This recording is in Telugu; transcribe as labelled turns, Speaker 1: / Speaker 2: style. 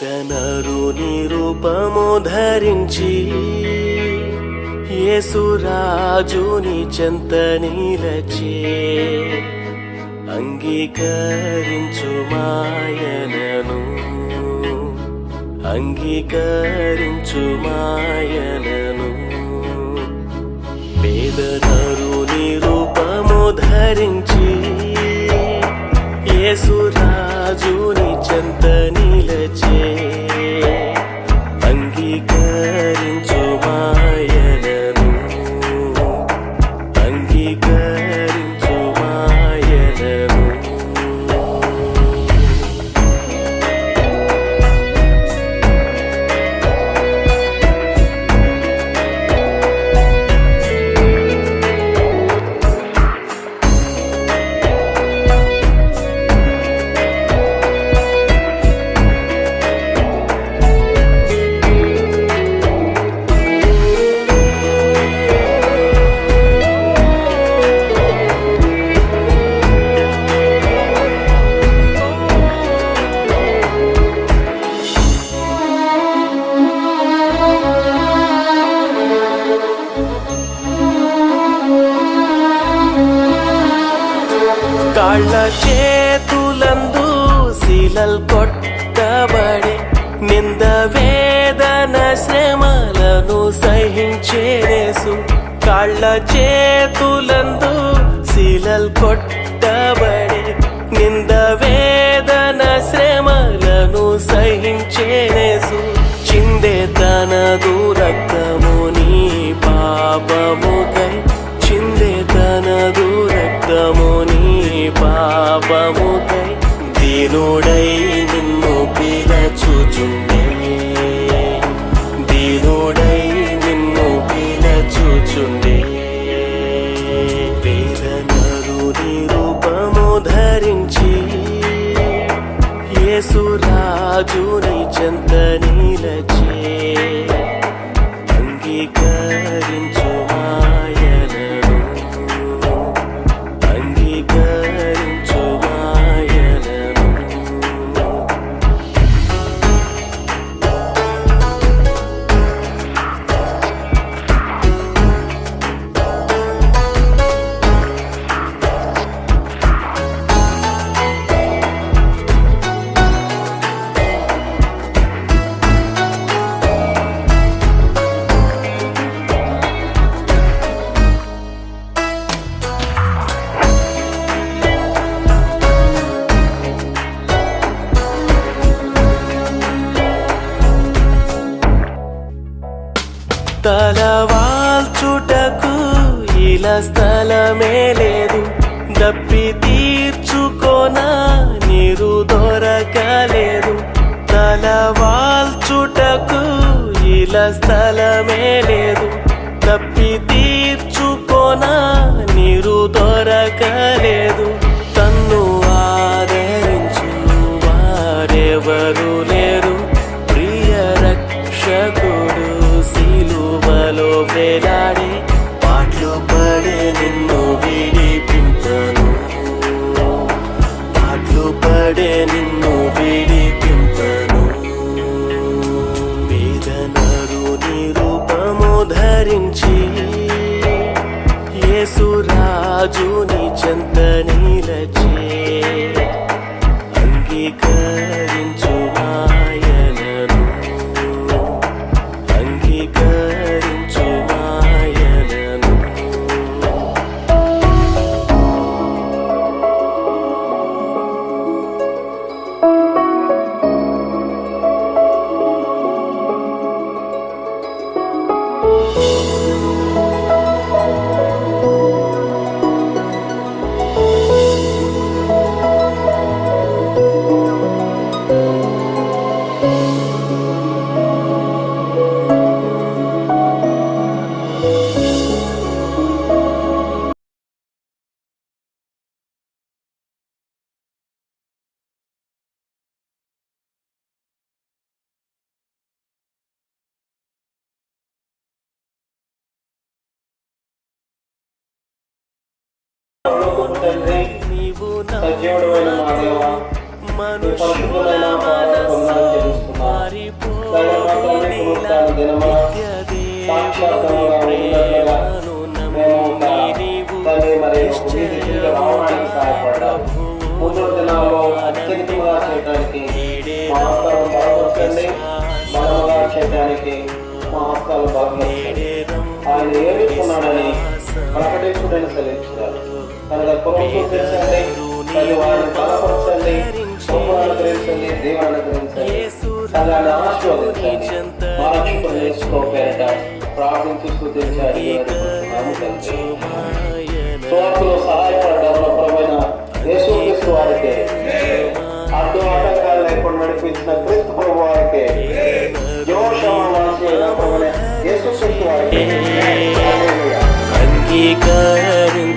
Speaker 1: వేదనరుని రూపము ధరించి యేసురాజుని చెంత నిలచే అంగీకరించు మాయనను అంగీకరించు మాయనను వేదనరుని రూపము ధరించి యేసురాజుని చెంత నిలచే అంగీకరించు మాయనను అంగీకరించు మాయనను కాళ్ళ చేతులందు శిలల్ కొట్టబడే నింద వేదన శ్రమలను సహించేసు కాళ్ళ చేతులందు శిలల్ కొట్టబడే నింద వేదన శ్రమలను సహించేసు చిందే తనదు రక్తము నీ పాపముకై చిందే తనదు రక్తము నీ పాపముకై దీనుడై నిన్ను పిలచుచుండే దీనుడై నిన్ను పిలచుచుండే వేదనరుని రూపము ధరించి యేసురాజుని చెంత నిలచే అంగీకరించు మాయనను అంగీకరించు మాయనను తలవాల్చుటకు ఇలా స్థలమే లేదు దప్పి తీర్చుకోన నీరు దొరకలేదు తలవాల్చుటకు ఇలా స్థలమే లేదు దప్పి తీర్చుకోన నీరు దొరకలేదు తన్ను ఆదరించు వారెవరు లేరు ప్రియ రక్షకుడు సిలువలో వేలాడే పాటలు పడే నిన్ను విడిపింపను పాటలు పడే నిన్ను విడిపింపను వేదనరుని రూపము ధరించి యేసురాజుని చెంత నిలచే అంగీకరించు మాయనను అంగీకరించు మాయనను
Speaker 2: సజీవుడైన మా దేవా, మనుష్యుల మనస్సు దినమున సాక్షాత్కారంగా ఉన్నట్లుగా మేము ఒక తండ్రి మరి ఒక నీతి స్థితిలో రావడానికి సహాయపడ్డాము. ముందు దినాల్లో అత్యధికంగా చేయడానికి మా హస్తాలను బలపరచండి, బలముగా చేయడానికి మా హస్తాలు బలపరచండి. ఆయన ఏమిస్తున్నాడని ప్రకటించుడని సెలవించారు కనుక పురోహించండి, ప్రతి వారిని బలపరచండి, సోపును అనుగ్రహించండి, దీవాన్ని అనుగ్రహించండి, సంఘాన్ని ఆశీర్వదించండి. మా రక్షకుడు యేసు పేరిట ప్రార్థించి స్తుతించాలి. సువార్తలో సహాయపడ డెవలపరమైన యేసుక్రీస్తు వారికి, అడ్డు ఆటంకాలు లేకుండా నడిపించిన క్రీస్తు ప్రభు వారికి, యేసుక్రీస్తు వారికి
Speaker 1: అంగీకరించు